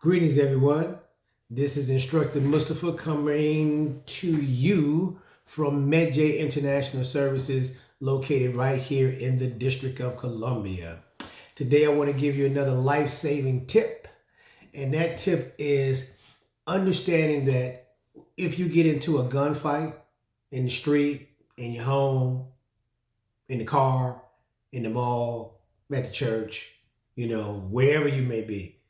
Greetings, everyone. This is Instructor Mustafa coming to you from MedJ International Services, located right here in the District of Columbia. Today, I want to give you another life-saving tip, and that tip is understanding that if you get into a gunfight in the street, in your home, in the car, in the mall, at the church, wherever you may be,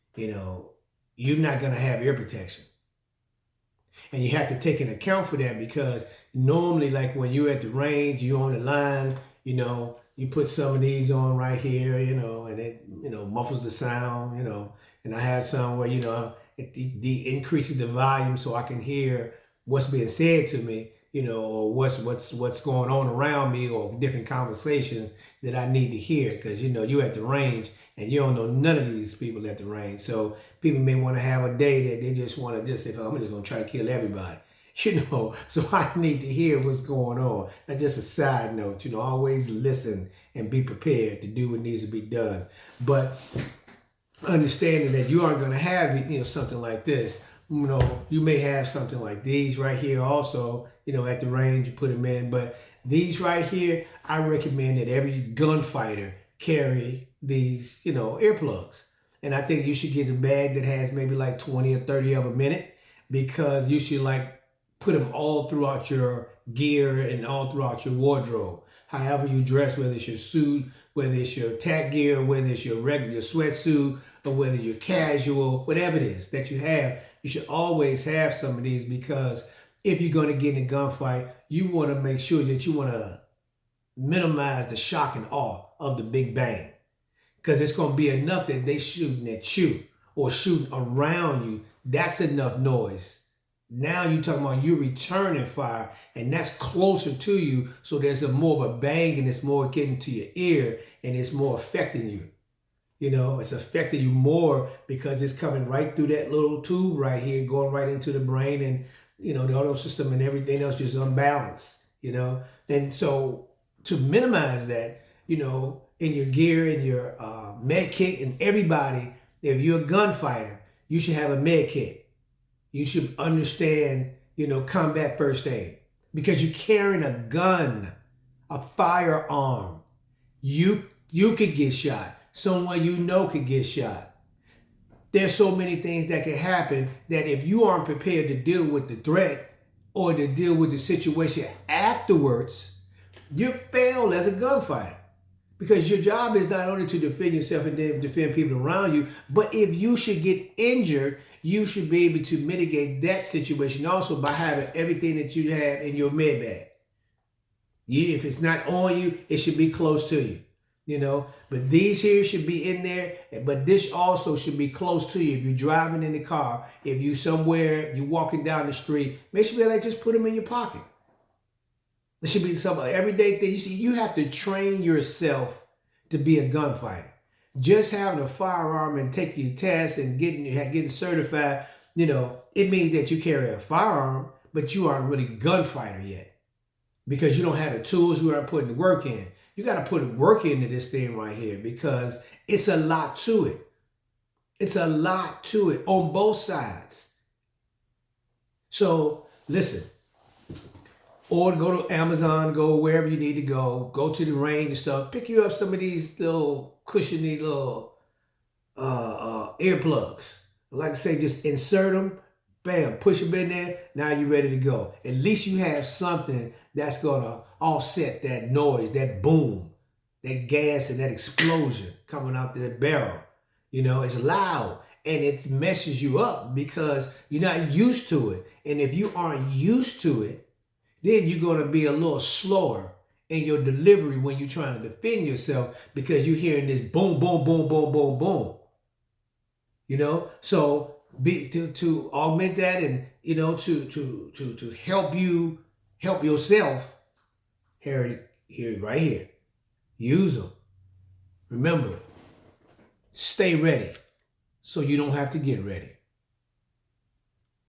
you're not going to have ear protection. And you have to take an account for that, because normally, like when you're at the range, you're on the line, you put some of these on right here, and it, muffles the sound, and I have some where, it increases the volume so I can hear what's being said to me, or what's going on around me, or different conversations that I need to hear, because you're at the range and you don't know none of these people at the range. So people may want to have a day that they just want to just say, oh, I'm just going to try to kill everybody, so I need to hear what's going on. That's just a side note, always listen and be prepared to do what needs to be done. But understanding that you aren't going to have, something like this. You may have something like these right here also, at the range, you put them in. But these right here, I recommend that every gunfighter carry these, earplugs. And I think you should get a bag that has maybe like 20 or 30 of them in it, because you should put them all throughout your gear and all throughout your wardrobe. However you dress, whether it's your suit, whether it's your tack gear, whether it's your regular sweatsuit, or whether you're casual, whatever it is that you have, you should always have some of these, because if you're going to get in a gunfight, you want to make sure that you want to minimize the shock and awe of the big bang, because it's going to be enough that they shooting at you or shooting around you. That's enough noise. Now you're talking about you returning fire, and that's closer to you, so there's more of a bang, and it's more getting to your ear, and it's more affecting you. It's affecting you more because it's coming right through that little tube right here, going right into the brain, and the auto system and everything else just unbalanced, And so to minimize that, in your gear, in your med kit, and everybody, if you're a gunfighter, you should have a med kit. You should understand, combat first aid, because you're carrying a gun, a firearm. You could get shot. Someone could get shot. There's so many things that can happen that if you aren't prepared to deal with the threat or to deal with the situation afterwards, you fail as a gunfighter. Because your job is not only to defend yourself and then defend people around you, but if you should get injured, you should be able to mitigate that situation also by having everything that you have in your med bag. If it's not on you, it should be close to you. But these here should be in there, but this also should be close to you. If you're driving in the car, if you somewhere, you're walking down the street, make sure just put them in your pocket. It should be some everyday thing. You have to train yourself to be a gunfighter. Just having a firearm and taking your test and getting certified, it means that you carry a firearm, but you aren't really a gunfighter yet, because you don't have the tools, you aren't putting the work in. You got to put work into this thing right here, because it's a lot to it. It's a lot to it on both sides. So listen, or go to Amazon, go wherever you need to go to the range and stuff. Pick you up some of these little cushiony little earplugs. Like I say, just insert them, bam, push them in there. Now you're ready to go. At least you have something that's going to offset that noise, that boom, that gas and that explosion coming out that barrel. It's loud and it messes you up because you're not used to it. And if you aren't used to it, then you're going to be a little slower in your delivery when you're trying to defend yourself, because you're hearing this boom, boom, boom, boom, boom, boom. So to augment that, and to help yourself, here right here, use them. Remember, stay ready so you don't have to get ready.